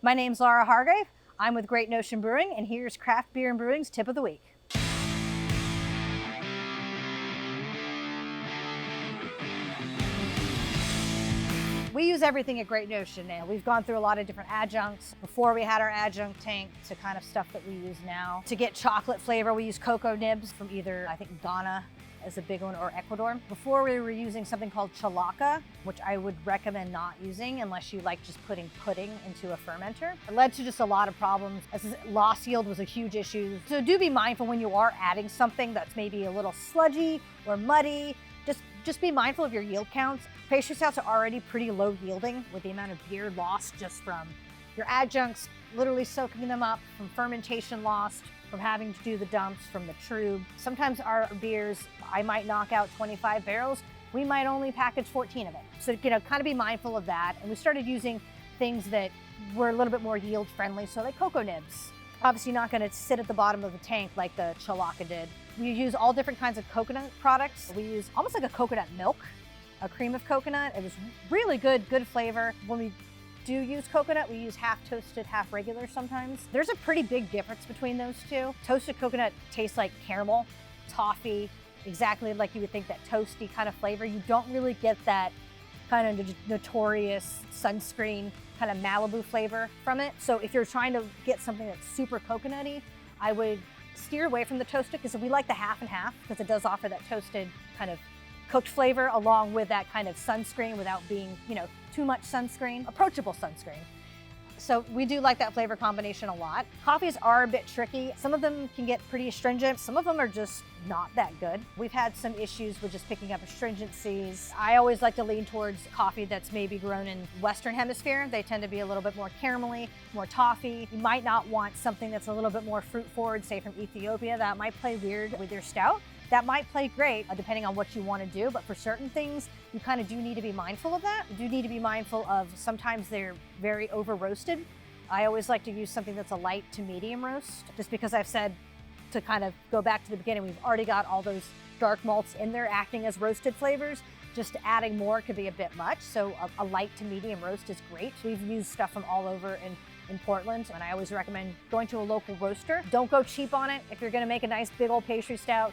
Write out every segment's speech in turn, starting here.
My name's Lara Hargrave. I'm with Great Notion Brewing, and here's Craft Beer and Brewing's Tip of the Week. We use everything at Great Notion now. We've gone through a lot of different adjuncts. Before we had our adjunct tank to kind of stuff that we use now. To get chocolate flavor, we use cocoa nibs from either, I think, Ghana is a big one, or Ecuador. Before we were using something called chalaka, which I would recommend not using unless you like just putting pudding into a fermenter. It led to just a lot of problems. Loss yield was a huge issue. So do be mindful when you are adding something that's maybe a little sludgy or muddy. Just be mindful of your yield counts. Pastry stouts are already pretty low yielding with the amount of beer lost just from your adjuncts, literally soaking them up, from fermentation lost, from having to do the dumps from the trube. Sometimes our beers, I might knock out 25 barrels. We might only package 14 of it. So, kind of be mindful of that. And we started using things that were a little bit more yield friendly. So like cocoa nibs. Obviously not gonna sit at the bottom of the tank like the chalaka did. We use all different kinds of coconut products. We use almost like a coconut milk, a cream of coconut. It was really good flavor. When we do use coconut, we use half toasted, half regular sometimes. There's a pretty big difference between those two. Toasted coconut tastes like caramel, toffee, exactly like you would think, that toasty kind of flavor. You don't really get that kind of notorious sunscreen kind of Malibu flavor from it. So if you're trying to get something that's super coconutty, I would steer away from the toasted, because we like the half and half, because it does offer that toasted kind of cooked flavor along with that kind of sunscreen without being, too much sunscreen, approachable sunscreen. So we do like that flavor combination a lot. Coffees are a bit tricky. Some of them can get pretty astringent. Some of them are just not that good. We've had some issues with just picking up astringencies. I always like to lean towards coffee that's maybe grown in Western Hemisphere. They tend to be a little bit more caramelly, more toffee. You might not want something that's a little bit more fruit forward, say from Ethiopia. That might play weird with your stout. That might play great depending on what you want to do, but for certain things, you kind of do need to be mindful of that. You do need to be mindful of sometimes they're very over roasted. I always like to use something that's a light to medium roast, just because I've said, to kind of go back to the beginning, we've already got all those dark malts in there acting as roasted flavors. Just adding more could be a bit much, so a light to medium roast is great. We've used stuff from all over in Portland, and I always recommend going to a local roaster. Don't go cheap on it. If you're gonna make a nice big old pastry stout,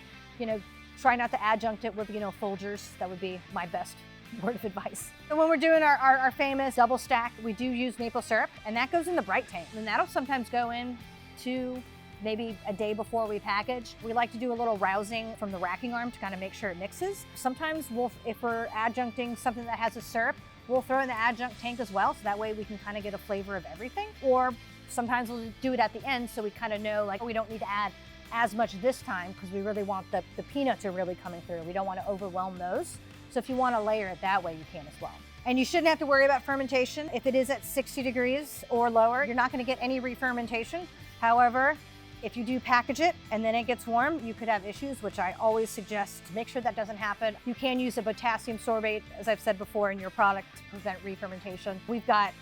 try not to adjunct it with, Folgers. That would be my best word of advice. And when we're doing our famous double stack, we do use maple syrup, and that goes in the bright tank. And that'll sometimes go in to maybe a day before we package. We like to do a little rousing from the racking arm to kind of make sure it mixes. Sometimes if we're adjuncting something that has a syrup, we'll throw in the adjunct tank as well, so that way we can kind of get a flavor of everything. Or sometimes we'll do it at the end, so we kind of know, like, we don't need to add as much this time, because we really want the peanuts are really coming through. We don't want to overwhelm those. So if you want to layer it that way, you can as well. And you shouldn't have to worry about fermentation. If it is at 60 degrees or lower, you're not going to get any re-fermentation. However, if you do package it and then it gets warm, you could have issues, which I always suggest to make sure that doesn't happen. You can use a potassium sorbate, as I've said before, in your product to prevent re-fermentation. We've got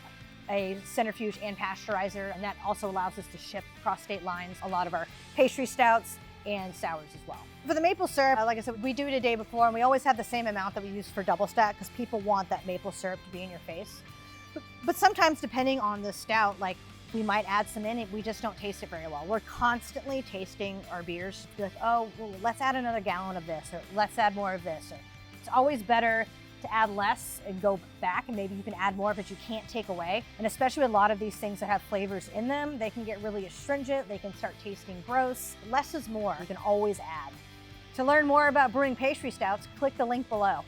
a centrifuge and pasteurizer, and that also allows us to ship across state lines a lot of our pastry stouts and sours as well. For the maple syrup, like I said, we do it a day before, and we always have the same amount that we use for double stack, because people want that maple syrup to be in your face. But sometimes, depending on the stout, like, we might add some in it, we just don't taste it very well. We're constantly tasting our beers to be like, oh, well, let's add another gallon of this, or let's add more of this. Or it's always better to add less and go back, and maybe you can add more, but you can't take away. And especially with a lot of these things that have flavors in them, they can get really astringent, they can start tasting gross. Less is more, you can always add. To learn more about brewing pastry stouts, click the link below.